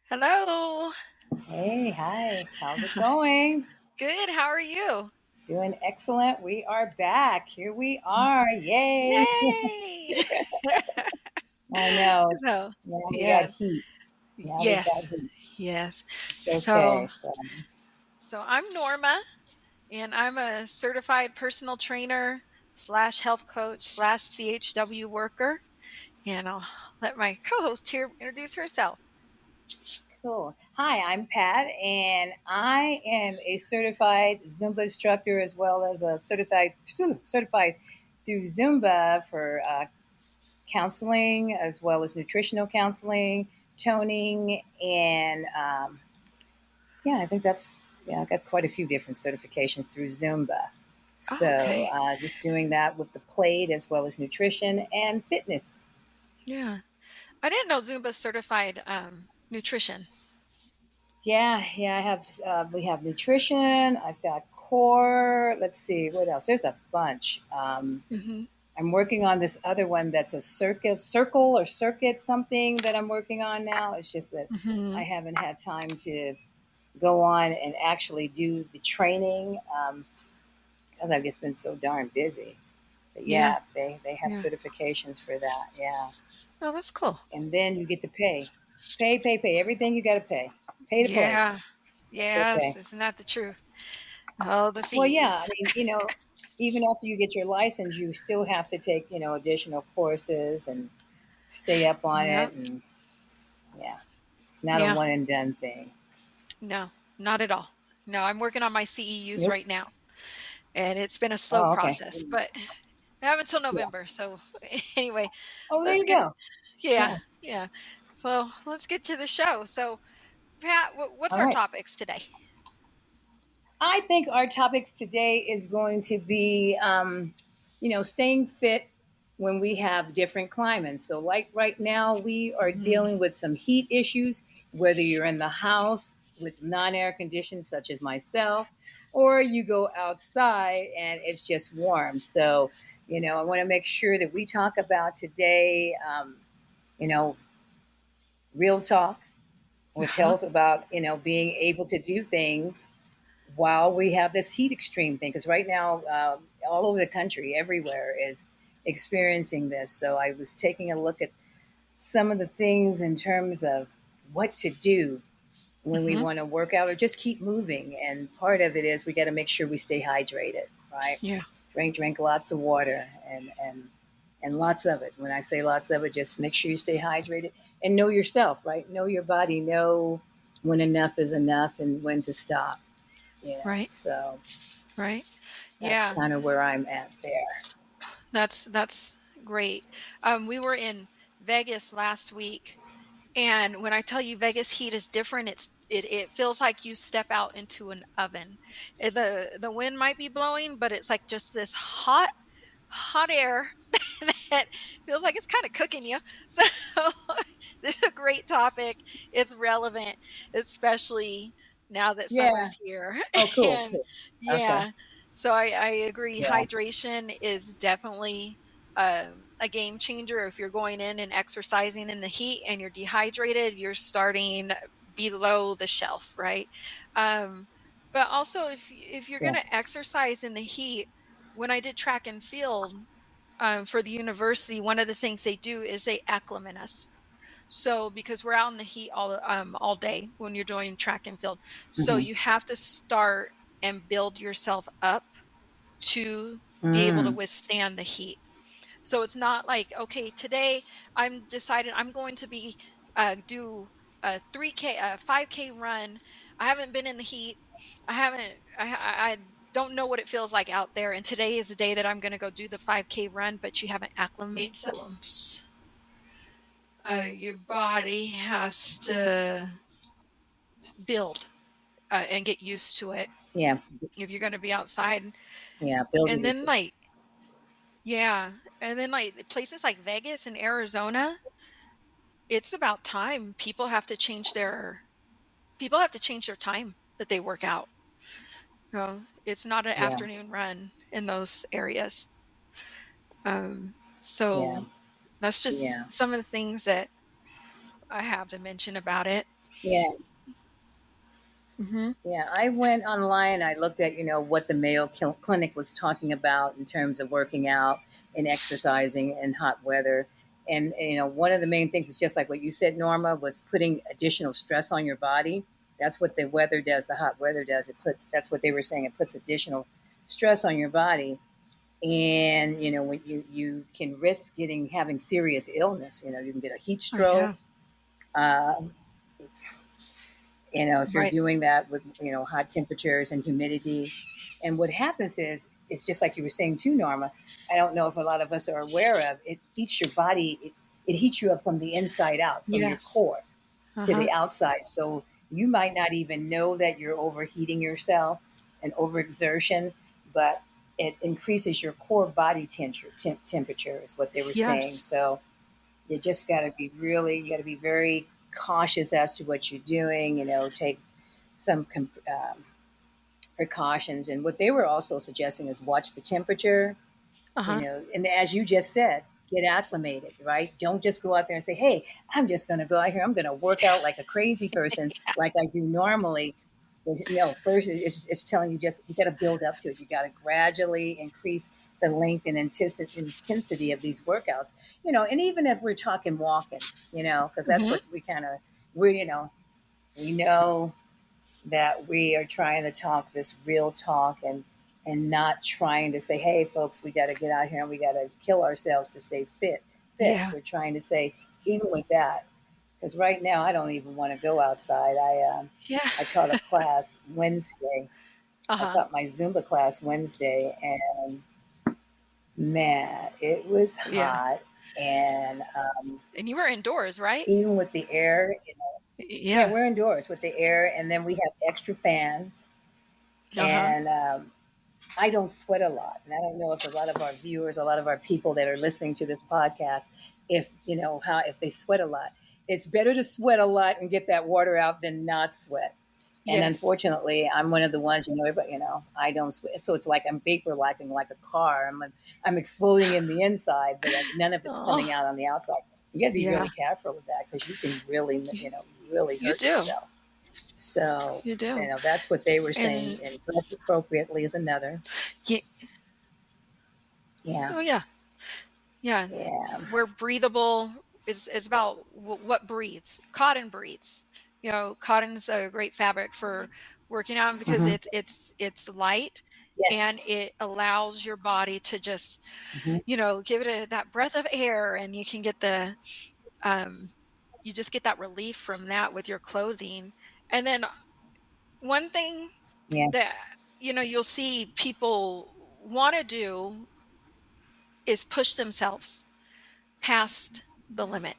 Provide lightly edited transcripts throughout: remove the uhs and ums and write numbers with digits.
Hello. Hey, hi. How's it going? Good. How are you? Doing excellent. We are back. Here we are. Yay. Yay! I know. so, Now we got yeah, heat. Now we got yes, heat. yes. It's So, okay. So, so I'm Norma, and I'm a certified personal trainer slash health coach slash CHW worker. And I'll let my co-host here introduce herself. cool. Hi, I'm Pat, and I am a certified Zumba instructor as well as a certified through Zumba for counseling as well as nutritional counseling, toning, and yeah, I think that's yeah. I got quite a few different certifications through Zumba. Oh, So okay. just doing that with the plate as well as nutrition and fitness. Yeah, I didn't know Zumba certified nutrition. Yeah, yeah. I have we have nutrition. I've got core. Let's see what else. There's a bunch. Hmm. I'm working on this other one that's a circle or circuit something that I'm working on now. It's just that Hmm. I haven't had time to go on and actually do the training because I've just been so darn busy. But Yeah, yeah, they have yeah. certifications for that. Yeah, Oh, that's cool. and then you get to pay everything you got to pay, pay to play. Yeah. That's Yes, okay. isn't that the truth? Oh, the Well, yeah, fees. I mean, even after you get your license, you still have to take additional courses and stay up on Yeah. it, and yeah, it's not a Yeah. one and done thing. No, not at all. No, I'm working on my CEUs Nope. right now, and it's been a slow Oh, okay. process, but I have until Yeah. November. So anyway, Oh, there let's you get go. yeah, Yeah. yeah. So let's get to the show. So Pat, what's All our right. topics today? I think our topics today is going to be, staying fit when we have different climates. So, like right now, we are Mhm. dealing with some heat issues, whether you're in the house with non air conditioned, such as myself, or you go outside and it's just warm. So, I want to make sure that we talk about today, you know, real talk with Uh-huh. health about, being able to do things while we have this heat extreme thing, because right now, all over the country, everywhere is experiencing this. So I was taking a look at some of the things in terms of what to do when we Mhm. want to work out or just keep moving. And part of it is we got to make sure we stay hydrated, right? Yeah. Drink lots of water and lots of it. When I say lots of it, just make sure you stay hydrated and know yourself, right? Know your body, know when enough is enough and when to stop. Right. So Right. that's Yeah. kind of where I'm at there. That's great. We were in Vegas last week. And when I tell you Vegas heat is different, it feels like you step out into an oven. The wind might be blowing, but it's like just this hot air that feels like it's kind of cooking you. So this is a great topic. It's relevant, especially now that Yeah. summer's here. Oh, cool. And Cool. Okay. yeah, so I agree. Yeah. Hydration is definitely a game changer. If you're going in and exercising in the heat and you're dehydrated, you're starting below the shelf, right? Um, but also, if you're going Yeah. to exercise in the heat, when I did track and field for the university, one of the things they do is they acclimate us. So because we're out in the heat all day when you're doing track and field, so Hmm. you have to start and build yourself up to be able to Mm. withstand the heat. So it's not like, okay, today I'm decided I'm going to be do a 3K, a 5K run. I haven't been in the heat. I haven't, I don't know what it feels like out there. And today is the day that I'm going to go do the 5K run, but you haven't acclimated. Your body has to build and get used to it Yeah. if you're going to be outside. Yeah. Building And then yourself. like, yeah. And then like places like Vegas and Arizona, it's about time people have to change their time that they work out. It's not an Yeah. afternoon run in those areas. Yeah. So that's Yeah. just some of the things that I have to mention about it. Yeah. Mhm. Yeah, I went online. I looked at what the Clinic was talking about in terms of working out and exercising in hot weather. And one of the main things is just like what you said, Norma, was putting additional stress on your body. That's what the weather does. The hot weather does. It puts. That's what they were saying. It puts additional stress on your body, and when you can risk getting having serious illness. You can get a heat Oh, yeah. stroke. Um, if you're Right. doing that with hot temperatures and humidity. And what happens is it's just like you were saying too, Norma. I don't know if a lot of us are aware of it. Heats your body. It heats you up from the inside out, from your Yes. core to Uh-huh. the outside. So you might not even know that you're overheating yourself and overexertion, but it increases your core body temperature is what they were saying. Yes. So you got to be very cautious as to what you're doing, take some precautions. And what they were also suggesting is watch the temperature, Uh-huh. and as you just said, get acclimated, right? Don't just go out there and say, hey, I'm just going to go out here. I'm going to work out like a crazy person, like I do normally. No, first it's telling you just, you got to build up to it. You got to gradually increase the length and intensity of these workouts, and even if we're talking walking, because that's Mhm. what we know that we are trying to talk this real talk, and not trying to say, hey folks, we got to get out here and we got to kill ourselves to stay fit. Yeah. We're trying to say, even with that, because right now I don't even want to go outside. Yeah. I taught a class Wednesday. I Uh-huh. taught my Zumba class Wednesday, and man, it was Yeah. hot. And And you were indoors, right? even with the air, yeah, Yeah. we're indoors with the air, and then we have extra fans. Uh-huh. And I don't sweat a lot. And I don't know if a lot of our viewers, a lot of our people that are listening to this podcast, if if they sweat a lot. It's better to sweat a lot and get that water out than not sweat. And Yes. unfortunately, I'm one of the ones, but I don't sweat. So it's like I'm vapor lacking like a car. I'm exploding in the inside, but none of it's coming Oh, out on the outside. You got to be yeah. really careful with that, because you can really, You really you hurt do. yourself. So, You do. that's what they were saying. And And dress appropriately is another. ye Yeah. oh, yeah. Yeah. Yeah. We're breathable. It's about what breathes. Cotton breathes. Cotton's a great fabric for working out because Hmm. it's light and Yes. it allows your body to just, Hmm. give it that breath of air and you can get um you just get that relief from that with your clothing. And then one thing Yeah. that you'll see people want to do is push themselves past the limit.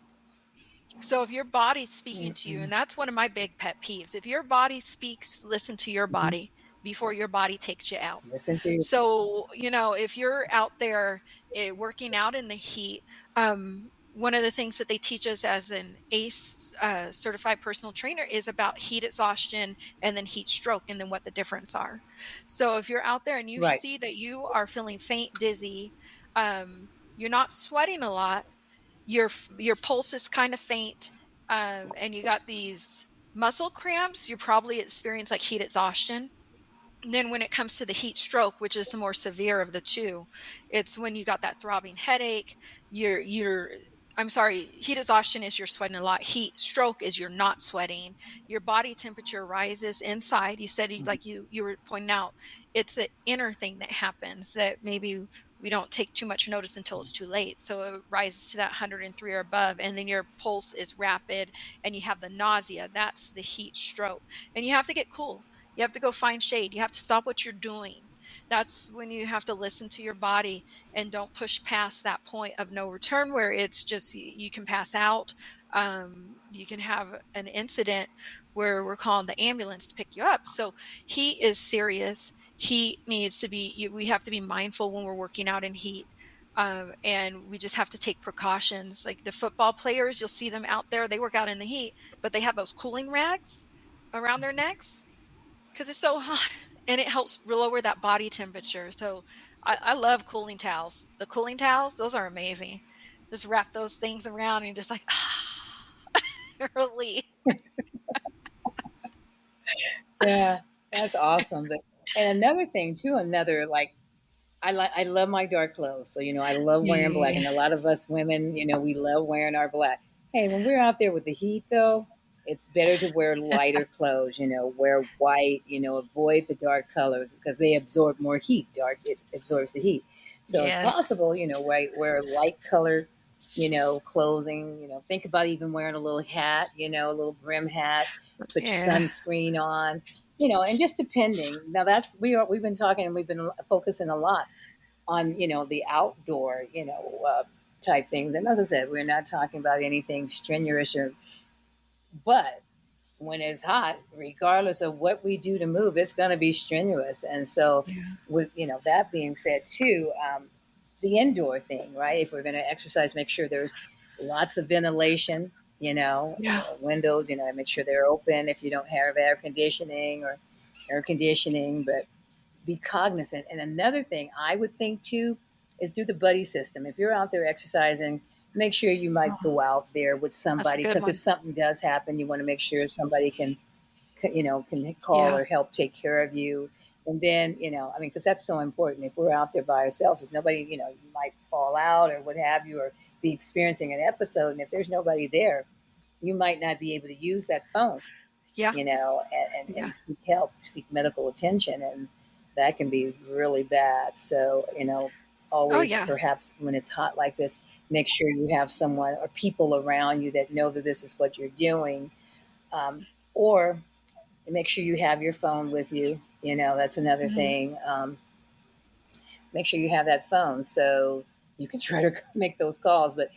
So if your body's speaking to you, Hmm. and that's one of my big pet peeves, if your body speaks, listen to your Hmm. body before your body takes you out. Listen to you. So, if you're out there working out in the heat, one of the things that they teach us as an ACE certified personal trainer is about heat exhaustion and then heat stroke and then what the difference are. So if you're out there and you Right. see that you are feeling faint, dizzy, you're not sweating a lot, your pulse is kind of faint, and you got these muscle cramps, you probably experience like heat exhaustion. And then when it comes to the heat stroke, which is the more severe of the two, it's when you got that throbbing headache. You're I'm sorry, heat exhaustion is you're sweating a lot. Heat stroke is you're not sweating. Your body temperature rises inside. You said like you were pointing out, it's the inner thing that happens that maybe we don't take too much notice until it's too late. So it rises to that 103 or above, and then your pulse is rapid and you have the nausea. That's the heat stroke. And you have to get cool. You have to go find shade. You have to stop what you're doing. That's when you have to listen to your body and don't push past that point of no return where it's just you can pass out. You can have an incident where we're calling the ambulance to pick you up. So heat is serious. Heat needs to be, we have to be mindful when we're working out in heat. And we just have to take precautions. Like the football players, you'll see them out there, they work out in the heat, but they have those cooling rags around their necks because it's so hot and it helps lower that body temperature. So I love cooling towels. The cooling towels, those are amazing. Just wrap those things around and you're just like, ah, relief. Yeah, that's awesome. But and another thing too, another like I love my dark clothes. So, I love wearing black. Yeah. And a lot of us women, we love wearing our black. Hey, when we're out there with the heat though, it's better to wear lighter clothes, wear white, avoid the dark colors because they absorb more heat. Dark, it absorbs the heat. So if Yes. possible, wear light color, clothing, think about even wearing a little hat, a little brim hat, put your Yeah. sunscreen on, and just depending. Now that's, we've been talking and we've been focusing a lot on the outdoor type things. And as I said, we're not talking about anything strenuous or, but when it's hot, regardless of what we do to move, it's going to be strenuous. And so Yeah. with that being said too, the indoor thing, right? If we're going to exercise, make sure there's lots of ventilation, Yeah. windows, make sure they're open if you don't have air conditioning, but be cognizant. And another thing I would think too is do the buddy system. If you're out there exercising, make sure you might Oh, go out there with that's a somebody, good because if one. something does happen, you want to make sure somebody can call Yeah. or help take care of you. And then, I mean, because that's so important. If we're out there by ourselves, there's nobody, you might fall out or what have you, or be experiencing an episode. And if there's nobody there, you might not be able to use that phone, Yeah. and Yeah. seek help, seek medical attention. And that can be really bad. So, Oh, always yeah. perhaps when it's hot like this, make sure you have someone or people around you that know that this is what you're doing. Or make sure you have your phone with you. That's another Mhm. thing. Make sure you have that phone so you can try to make those calls. But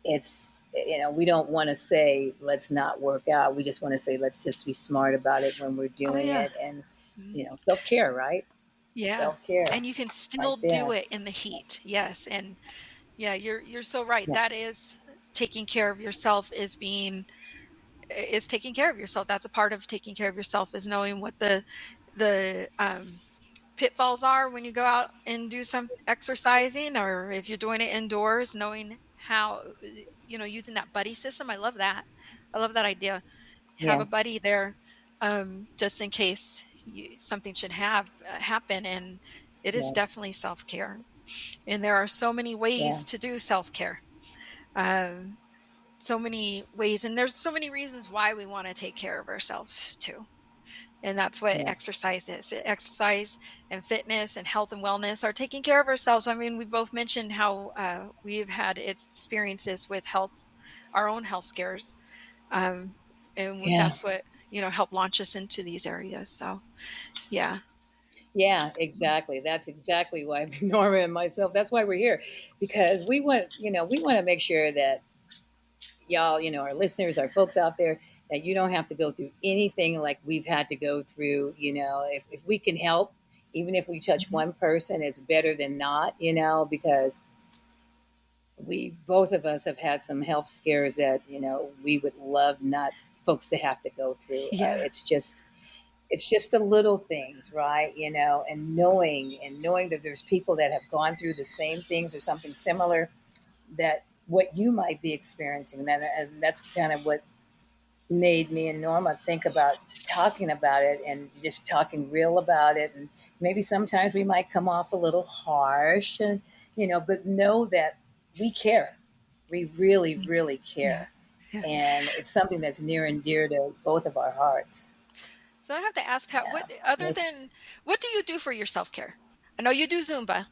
it's, we don't want to say let's not work out. We just want to say let's just be smart about it when we're Oh, doing yeah. it. And Mhm. self-care, right? Yeah. Self-care And you can still right do there. it in the heat. Yes, and yeah, you're so right. That Yes. is taking care of yourself is taking care of yourself. That's a part of taking care of yourself is knowing what the pitfalls are when you go out and do some exercising, or if you're doing it indoors, knowing how, using that buddy system. I love that. I love that idea. Have Yeah. a buddy there, just in case something should happen. And it is Yeah. definitely self care. And there are so many Yeah. ways to do self care. Um, so many ways, and there's so many reasons why we want to take care of ourselves too. And that's what Yeah. exercise is. Exercise and fitness and health and wellness are taking care of ourselves. I mean, we both mentioned how we've had experiences with health, our own health scares, um, and Yeah. that's what helped launch us into these areas. So, yeah, Yeah, exactly. That's exactly why Norma and myself, that's why we're here, because we want to make sure that y'all, our listeners, our folks out there, that you don't have to go through anything like we've had to go through. If we can help, even if we touch Mhm. one person, it's better than not, because we, both of us, have had some health scares that, we would love not folks to have to go through. Yeah, It's just the little things, right? And knowing that there's people that have gone through the same things or something similar, that what you might be experiencing. And that's kind of what made me and Norma think about talking about it and just talking real about it. And maybe sometimes we might come off a little harsh, and but know that we care. We really, mm, really yeah, care, yeah. and it's something that's near and dear to both of our hearts. So I have to ask Pat, Yeah. what do you do for your self care? I know you do Zumba.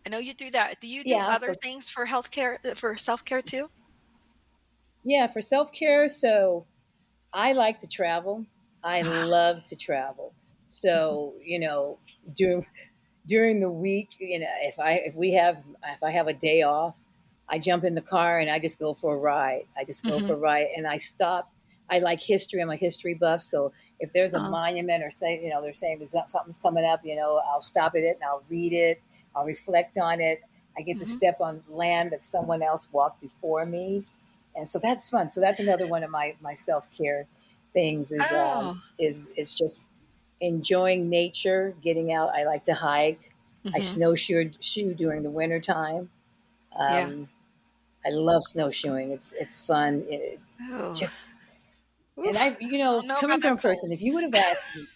I know you do that. Do you do Yeah. other So things for healthcare, for self care too? yeah, for self care. So I like to travel. I Ah, love to travel. mhm, So during the week, if I have a day off, I jump in the car and I just go for a ride. I just go for mhm. a ride and I stop. I like history. I'm a history buff. So if there's a Oh, monument, or say, they're saying something's coming up, I'll stop at it and I'll read it. I'll reflect on it. I get to mhm. step on land that someone else walked before me. And so that's fun. So that's another one of my self-care things Oh, is just enjoying nature, getting out. I like to hike. I mhm. snowshoe during the winter time. Yeah, Um, I love awesome. snowshoeing. It's fun. Oh, Just and oof. I don't know coming about from that a person, cold. if you would have asked me.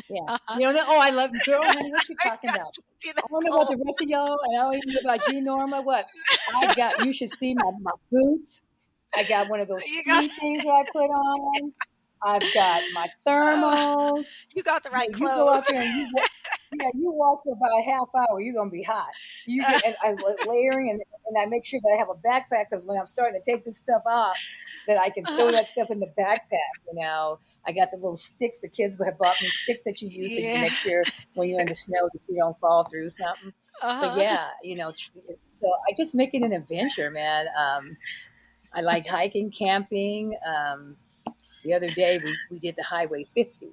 Yeah. Uh-huh. You know, oh, I love girl, honey, what you I talking about? see that I don't know about goal. the rest of y'all, and I don't even know about you, Norma. What I got, you should see my boots. I got one of those You got ski things that I put on. I've got my oh, thermals. you got the right You go clothes. out there and yeah, you walk for about a half hour, you're gonna be hot. You Uh, get and layering and I make sure that I have a backpack because when I'm starting to take this stuff off, that I can throw uh, that stuff in the backpack. You know, I got the little sticks. The kids have bought me sticks that you use so you can yeah. make sure when you're in the snow that you don't fall through something. But Uh-huh. yeah, you know, so I just make it an adventure, man. I like hiking, camping. The other day we did the Highway 50.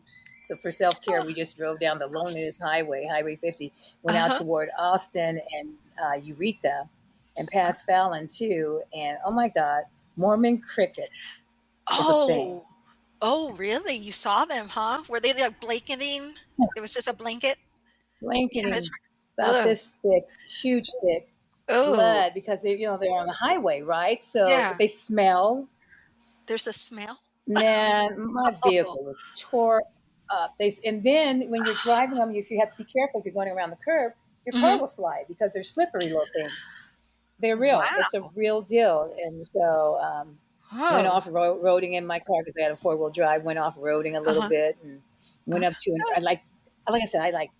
So for self care, Oh, we just drove down the loneliest highway, Highway 50, went out uh-huh. toward Austin and Eureka, and past Fallon too. And oh my God, Mormon crickets is a thing. Oh. Oh, really? You saw them, huh? Were they like blanketing? It was just a blanket? Yeah, that's Blanketing right. about Ugh. this thick, huge thick Oh, blood because they're on the highway, right? So yeah. they smell. There's a smell? Man, my Oh. vehicle was tore up. And then when you're driving them, if you have to be careful if you're going around the curb, your car Mhm. will slide because they're slippery little things. They're real. It's a Wow. real deal. And so went Oh. off roading in my car because I had a 4-wheel drive. Went off roading a little Uh-huh. bit and went up to an. Oh, Like I said, I like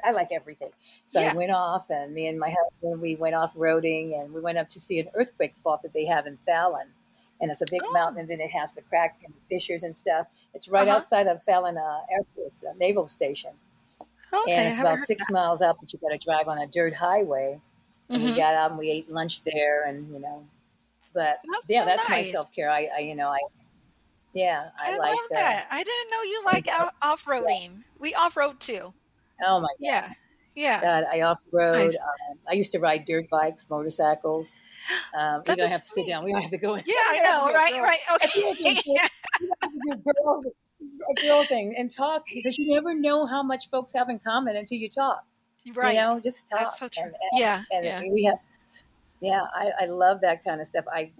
I like everything. So I yeah. went off, and me and my husband we went off roading, and we went up to see an earthquake fault that they have in Fallon, and it's a big mountain, Oh. and then it has the crack and the fissures and stuff. It's right Uh-huh. outside of Fallon Air Force Naval Station, and Okay, I it's haven't about heard of 6 miles out, but you got to drive on a dirt highway. that. And we Mhm. got out and we ate lunch there, and but That's yeah, so that's my nice. self care. I yeah, I I like love that. I didn't know you and like yeah. off-roading. We off-road too. Oh my Yeah. Yeah. God, I off road. Nice. I used to ride dirt bikes, motorcycles. You That don't is have to sit sweet. down. We don't have to go. Yeah, We I don't have to know, be a right? girl. Right. That's the other thing Okay. too. You don't have to do a girl thing and talk because you never know how much folks have in common until you talk. Right. Just That's talk so true. Yeah, yeah. and we have. Yeah, I love that kind of stuff. I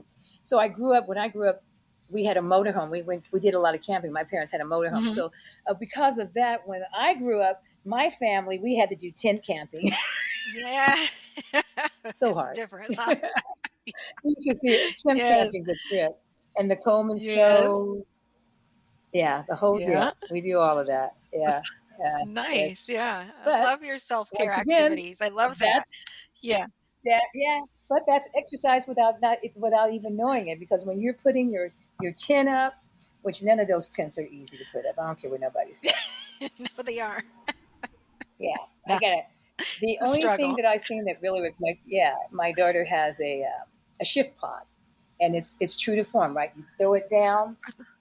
grew up when I grew up. We had a motorhome. We did a lot of camping. My parents had a motorhome, Mhm. so because of that, when I grew up, my family we had to do tent camping. Yeah. So It's hard. different, huh? You should see it. Tent Yes. camping's a trip, and the Coleman Yes. stove. Yeah, the whole Yeah. deal. We do all of that. Yeah, yeah. Nice. It's Yeah. I but love your self-care once again, activities. I love that. that's Yeah. yeah. But that's exercise without even knowing it because when you're putting your chin up, which none of those tents are easy to put up. I don't care what nobody says. No, they are. Yeah, I Yeah. got it. The It's a only thing struggle. that I've seen that really was my daughter has a shift pod, and it's true to form, right? You throw it down,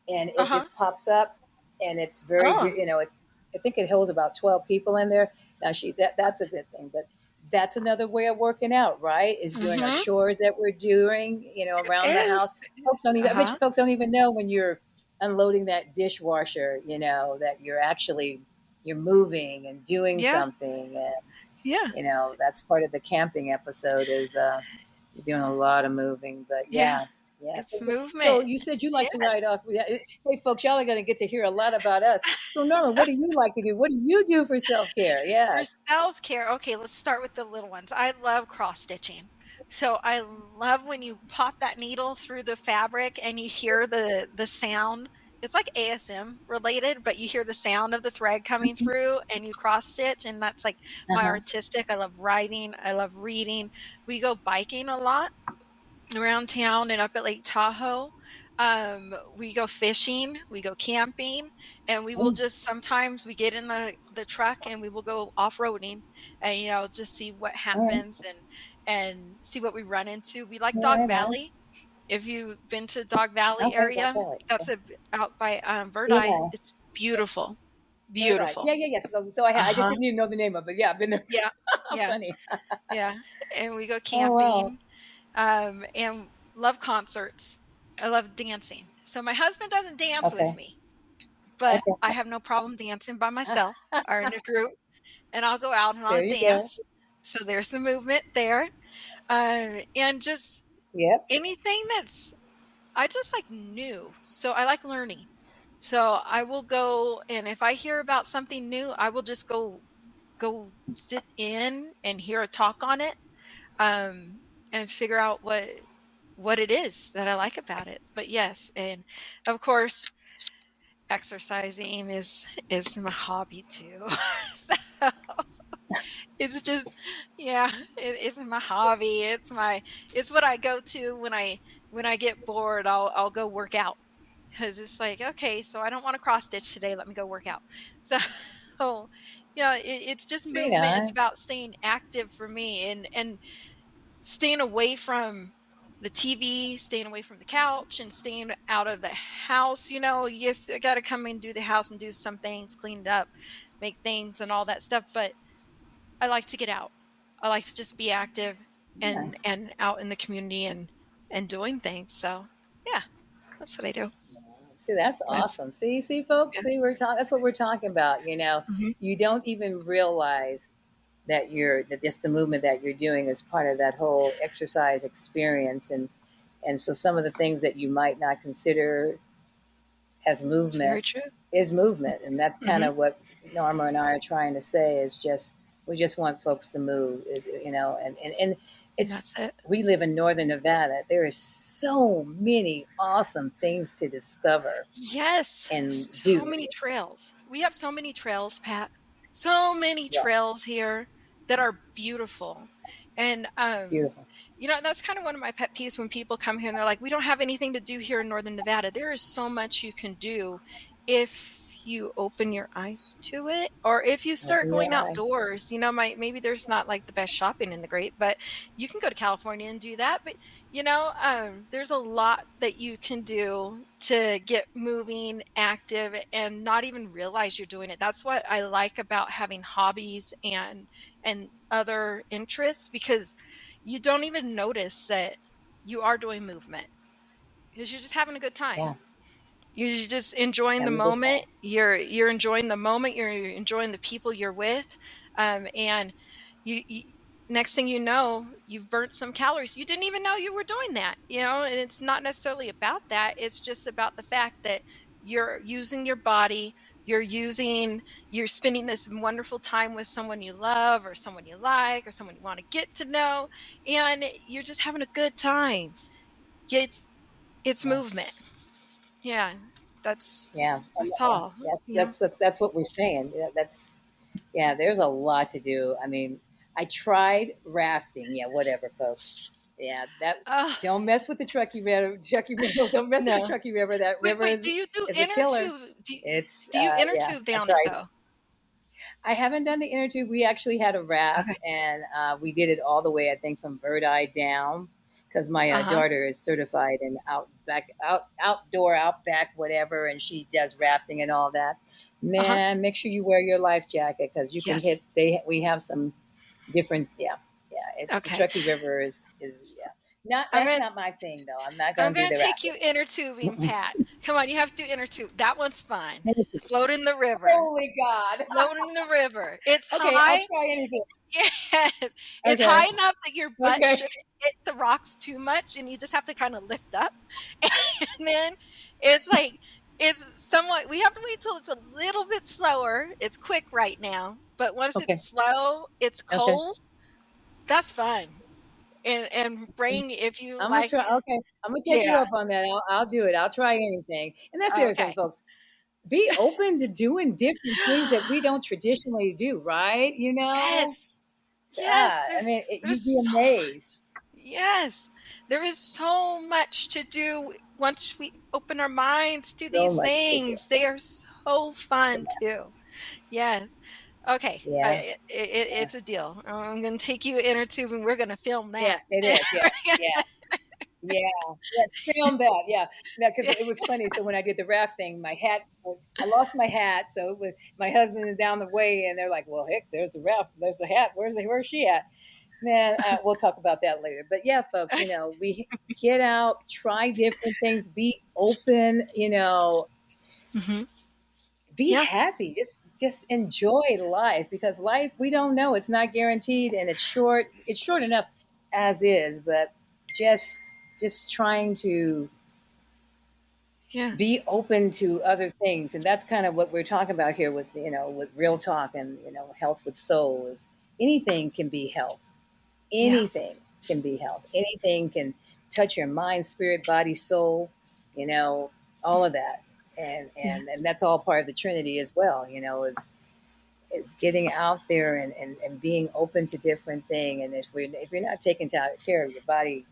and it Uh-huh. just pops up, and it's very Oh. good. I think it holds about 12 people in there. Now that's a good thing, but that's another way of working out, right? Is doing our Mhm. chores that we're doing, It around the is. house. Folks don't even. I bet you Uh-huh. folks don't even know when you're unloading that dishwasher. That you're moving and doing Yeah. something, and Yeah. that's part of the camping episode is you're doing a lot of moving. But Yeah. yeah, yeah. It's So movement. you said you like to Yes. ride off. Hey, folks, y'all are going to get to hear a lot about us. So, Norma, what do you like to do? What do you do for self care? For Yes. self-care, okay, let's start with the little ones. I love cross stitching. So I love when you pop that needle through the fabric and you hear the sound. It's like ASM related, but you hear the sound of the thread coming through and you cross stitch and that's like Uh my huh. artistic. I love writing, I love reading. We go biking a lot around town and up at Lake Tahoe. We go fishing, we go camping, and we will just sometimes we get in the truck and we will go off-roading and just see what All right. happens and see what we run into. We like All Dog right. On. Valley. If you've been to Dog Valley Okay. Got area, that. that's out by Verdi. Yeah. It's beautiful. Third eye. Beautiful. Yeah. Yeah. Yes. So I just Uh-huh. didn't even know the name of it. Yeah. I've been there. Yeah. How Yeah. funny. Yeah. And we go Oh wow. camping. And love concerts. I love dancing. So my husband doesn't dance with Okay. me, but I Okay. have no problem dancing by myself or in a group, and I'll go out and There I'll you go. dance. So there's the movement there. And just Yep. anything that's I just like new. So I like learning. So I will go, and if I hear about something new, I will just go sit in and hear a talk on it, and figure out what it is that I like about it. But yes, and of course, exercising is my hobby too. So it's just, yeah, it's my hobby. It's what I go to when I get bored. I'll go work out because it's like, okay, so I don't want to cross stitch today. Let me go work out. So, yeah, it's just Right movement. It's on. about staying active for me, and staying away from the TV, staying away from the couch, and staying out of the house. Yes, I got to come and do the house and do some things, clean it up, make things, and all that stuff. But I like to get out. I like to just be active Yeah. and out in the community and doing things. So yeah, that's what I do. See, that's That's awesome. See, folks. yeah. See, we're talking. That's what we're talking about. Mhm. You don't even realize that just the movement that you're doing is part of that whole exercise experience, and so some of the things that you might not consider as It's very movement true. is movement, and that's kind Mhm. of what Norma and I are trying to say is just we just want folks to move, and And it's that's it. we live in northern Nevada. There is so many awesome things to discover Yes, and so do. many trails. We have so many trails, Pat. So many Yeah, trails here that are beautiful. And beautiful. that's kind of one of my pet peeves when people come here and they're like, "We don't have anything to do here in Northern Nevada." There is so much you can do if you open your eyes to it, or if you start Open your going eye. outdoors. Maybe there's not like the best shopping in the great, but you can go to California and do that. But there's a lot that you can do to get moving, active, and not even realize you're doing it. That's what I like about having hobbies and other interests, because you don't even notice that you are doing movement because you're just having a good time. Yeah, You're just enjoying the having a good moment. time. You're enjoying the moment. You're enjoying the people you're with, and you next thing you know, you've burnt some calories. You didn't even know you were doing that. And it's not necessarily about that. It's just about the fact that you're using your body. You're spending this wonderful time with someone you love, or someone you like, or someone you want to get to know, and you're just having a good time. Yet it's Yeah, movement. Yeah, that's yeah, that's yeah. all, you know? That's what we're saying. Yeah, that's yeah. There's a lot to do. I mean, I tried rafting. Yeah, whatever, folks. Yeah, that Oh, don't mess with the Truckee River. Truckee River. Don't mess with the no. Truckee River. That Wait, river wait, do you do is a inner killer. tube? It's Do you inner yeah. tube I down it, tried. though? I haven't done the inner tube. We actually had a Okay. raft, and we did it all the way. I think from Bird Eye down, because my Uh-huh, daughter is certified in outdoor, outback, whatever, and she does rafting and all that. uh-huh. Man, make sure you wear your life jacket because you can Yes. hit. We have some different. Yeah, yeah. It's the Okay. Truckee River is yeah. Not I'm that's gonna not my thing though. I'm not I'm going to do gonna the take you rafting. inner tubing, Pat. Come on, you have to do inner tube. That one's fun. Tennessee. Float in the river. Holy God. Float in the river. It's Okay, I'll high. try anything. Yes. It's Okay, high enough that your butt okay, shouldn't hit the rocks too much, and you just have to kinda lift up. And then it's like it's somewhat we have to wait till it's a little bit slower. It's quick right now, but once okay, it's slow, it's okay. cold, that's fun. And bring if you I'm gonna like. try. Okay, I'm gonna take you Yeah, up on that. I'll do it. I'll try anything. And that's the other thing, okay. folks. Be open to doing different things that we don't traditionally do. Right? Yes. Yes, I mean, there's you'd be so amazed. yes. There is so much to do once we open our minds to So these much to do. things. They are so fun Yeah, too. Yes. Okay. yeah, It's a deal. I'm going to take you inner tube and we're going to film yeah. that. It is. Yeah, yeah. Yeah, yeah, film that. Yeah, yeah, because it was funny. So when I did the raft thing, my hat, I lost my hat. So it was, my husband is down the way, and they're like, "Well, heck, there's the raft, there's the hat. Where's she at?" Man, we'll talk about that later. But yeah, folks, we get out, try different things, be open, Hmm. be Yeah. happy, just enjoy life because life we don't know, it's not guaranteed, and it's short. It's short enough as is, but just just trying to Yeah. be open to other things. And that's kind of what we're talking about here with, with real talk and, health with soul is anything can be health. Yeah. Anything can be health. Anything can touch your mind, spirit, body, soul, you know, all of that. And, Yeah. and, and that's all part of the Trinity as well, is getting out there and being open to different things. And if you're not taking care of your body,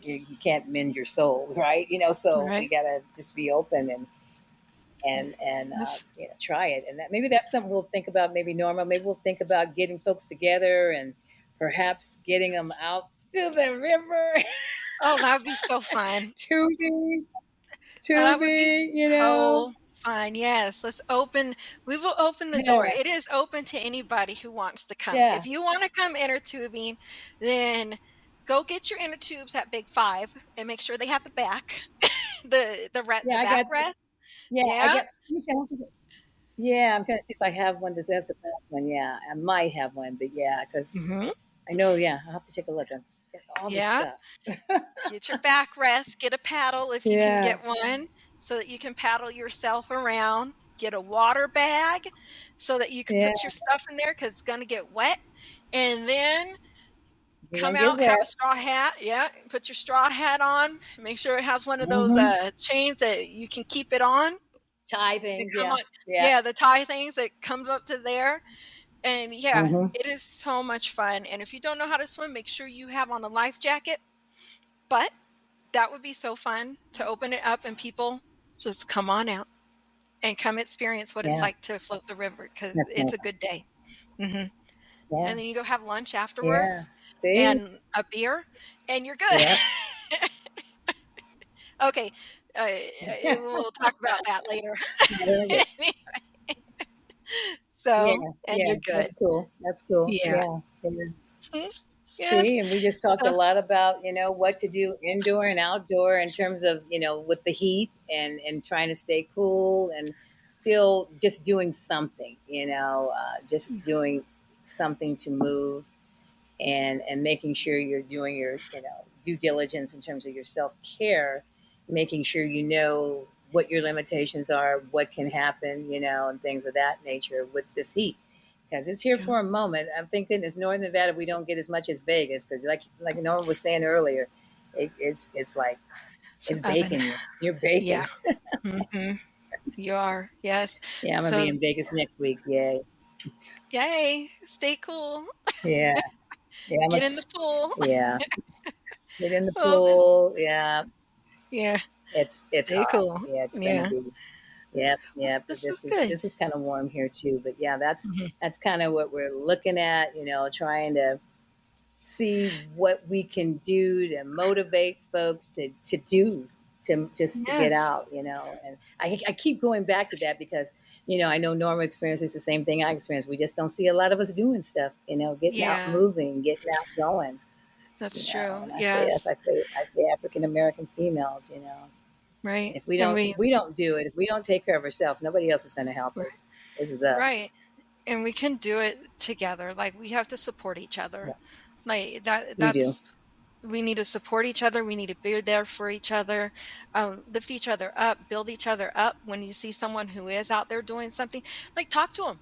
you can't mend your soul, right? So we Right. gotta just be open Yeah. and That's try it. And that maybe that's something we'll think about. Maybe Norma, maybe we'll think about getting folks together and perhaps getting them out to the river, oh, that would be so fun. tubing, That would be tubing. so fun. Yes, we will open the door. Yeah, It is open to anybody who wants to come. yeah, If you wanna come inner tubing, then go get your inner tubes at Big 5 and make sure they have the back, yeah. the back I rest. got. Yeah. Let me see, yeah, I'm gonna see if I have one that has a back one. Yeah, I might have one, but yeah, because Mhm. I know. Yeah, I'll have to take a look at all this Yeah. stuff. Get your back rest, get a paddle if you can Yeah, get one so that you can paddle yourself around. Get a water bag so that you can yeah. put your stuff in there because it's gonna get wet, and then You're come gonna get out, have a wet. straw hat. Yeah, put your straw hat on. Make sure it has one of those, Hmm. chains that you can keep it on. Tie They things. come Yeah, on. yeah. Yeah, the tie things that comes up to there, and yeah, Hmm. it is so much fun, and if you don't know how to swim, make sure you have on a life jacket, but that would be so fun to open it up and people just come on out and come experience what it's Yeah, like to float the river because that's it's nice. a good day. Mhm. Yeah, And then you go have lunch yeah. afterwards See? and a beer, and you're good. Yep. Okay, we'll talk about that later. Very good. Yeah, So and yeah. you're good. That's cool. That's cool. Yeah. Yeah. Yeah. Mhm. Yes. See, and we just talked a So lot about, what to do indoor and outdoor in terms of, with the heat and trying to stay cool and still just doing something, just doing something to move and making sure you're doing your, due diligence in terms of your self-care, making sure you know what your limitations are, what can happen, and things of that nature with this heat because it's here yeah, for a moment. I'm thinking it's Northern Nevada. We don't get as much as Vegas because, like Norma was saying earlier, it's like it's an it's oven. baking you. You're baking. Yeah. Mhm. You are. Yes. Yeah, I'm gonna be So in Vegas next week. Yay! yay, stay cool. Yeah, yeah, Get in the pool. yeah. Get in the Oh, this pool. Yeah, yeah, it's stay hot. cool. Yeah, it's gonna Yeah. be. Yep, Well, yep. this is This good. is kind of warm here too. But yeah, Mhm. that's kind of what we're looking at. Trying to see what we can do to motivate folks to do to just to get Yes. out. And I keep going back to that because I know Norma experiences the same thing I experience. We just don't see a lot of us doing stuff. Getting out, Yeah, moving, getting out, going. that's true. And I say us, Yes. I say African American females. Right. And if we And don't if we don't do it, if we don't take care of ourselves, nobody else is going to help we're us. This is us. right. And we can do it together. Like we have to support each other. Yeah, Like that we do. that's we need to support each other. We need to be there for each other, lift each other up, build each other up. When you see someone who is out there doing something, like talk to them.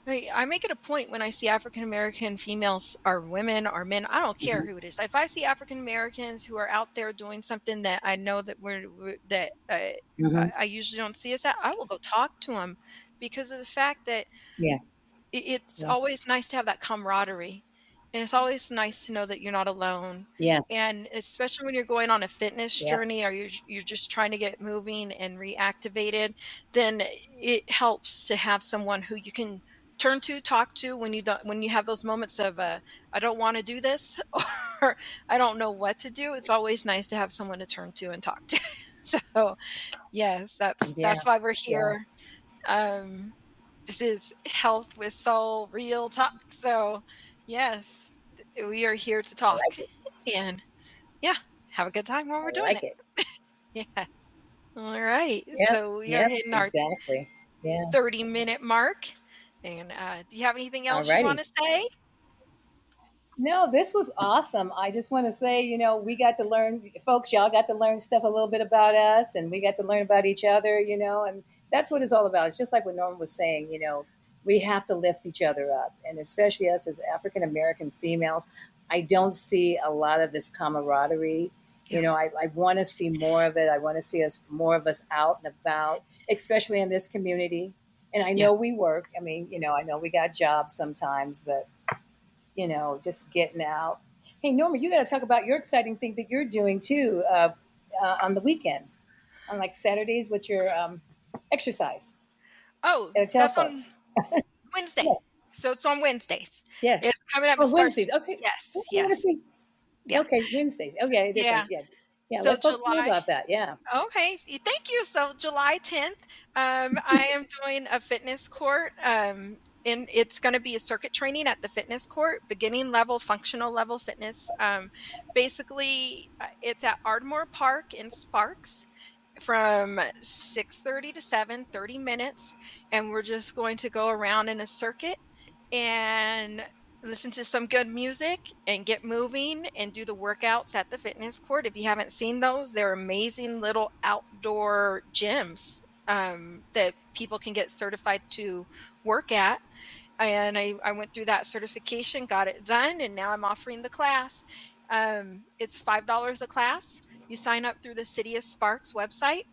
Like, I make it a point when I see African American females or women or men, I don't care Hmm. who it is. If I see African Americans who are out there doing something that I know that that Hmm. I usually don't see us at, I will go talk to them because of the fact that Yeah, it's yeah, always nice to have that camaraderie, and it's always nice to know that you're not alone, yes, and especially when you're going on a fitness yep, journey or you're just trying to get moving and reactivated, then it helps to have someone who you can turn to, talk to when you have those moments of, "I don't wanna do this," or "I don't know what to do." It's always nice to have someone to turn to and talk to. So, yes, yeah, that's why we're yeah. here. Um, this is health with soul, real talk. So, yes, we are here to I talk. like it. And yeah, have a good time while I we're doing like it. it. Yeah. All right. Yep, So we are yep, hitting our exactly. Yeah. 30-minute mark. And do you have anything else you want Alrighty. to say? No, this was awesome. I just want to say, we got to learn, folks, y'all got to learn stuff a little bit about us, and we got to learn about each other, and that's what it's all about. It's just like what Norm was saying, we have to lift each other up. And especially us as African American females, I don't see a lot of this camaraderie. Yeah. I want to see more of it. I want to see us more of us out and about, especially in this community. And I Yeah. know we work. I mean, I know we got jobs sometimes, but just getting out. Hey, Norma, you got to talk about your exciting thing that you're doing too on the weekends, on like Saturdays with your exercise. Oh, Tell that's on folks. Wednesday. Yes, So it's on Wednesdays. yes. It's coming up. It Oh, starts. Wednesdays. Okay. I Yes. want to Yes. see. Yeah. Okay, Wednesdays. Okay, it is on. Yeah. Yeah, yeah. So Let folks know July. about that. Yeah. Okay, thank you. So July 10th, I am doing a fitness court, and it's going to be a circuit training at the fitness court, beginning level, functional level fitness. Basically, it's at Ardmore Park in Sparks from 6:30 to 7, 30 minutes, and we're just going to go around in a circuit and listen to some good music and get moving and do the workouts at the fitness court. If you haven't seen those, they're amazing little outdoor gyms that people can get certified to work at. And I went through that certification, got it done, and now I'm offering the class. It's $5 a class. You sign up through the City of Sparks website,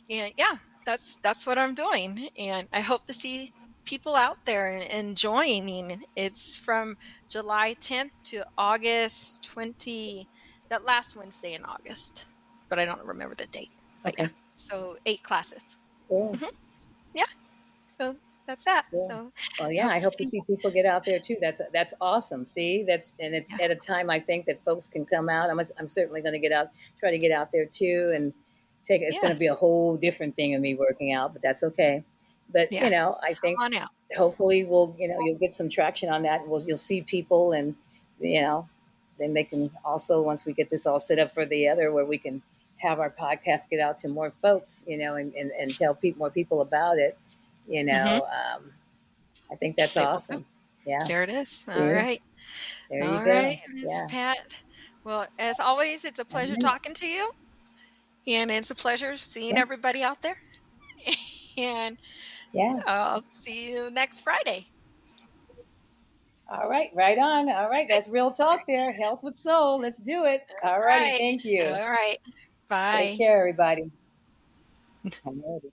and yeah, that's what I'm doing, and I hope to see people out there and enjoying. It's from July 10th to August 20, that last Wednesday in August, but I don't remember the date. But yeah, Okay. so 8 classes. Cool. Mhm. Yeah, so that's that. Cool. So Well, I yeah, hope I to hope to see. see people get out there too. That's awesome. See, it's Yeah. at a time I think that folks can come out. I'm certainly going to get out, try to get out there too, and take. It's going to be a Yes. whole different thing of me working out, but that's okay. But Yeah. I think Come on out. hopefully you'll get some traction on that, and you'll see people, and you know, then they can also, once we get this all set up for the other, where we can have our podcast get out to more folks, and tell more people about it. You Mhm. know. I think that's They will too. awesome. Yeah. There it is. All See, right. there you All right, go. Miss Yeah. Pat. Well, as always, it's a All pleasure right. talking to you. And it's a pleasure seeing Yeah. everybody out there. And Yeah. I'll see you next Friday. All right. Right on. All right. Okay. That's real talk there. Health with soul. Let's do it. All All righty. right. Thank you. All right. Take Bye. care, everybody. I'm ready.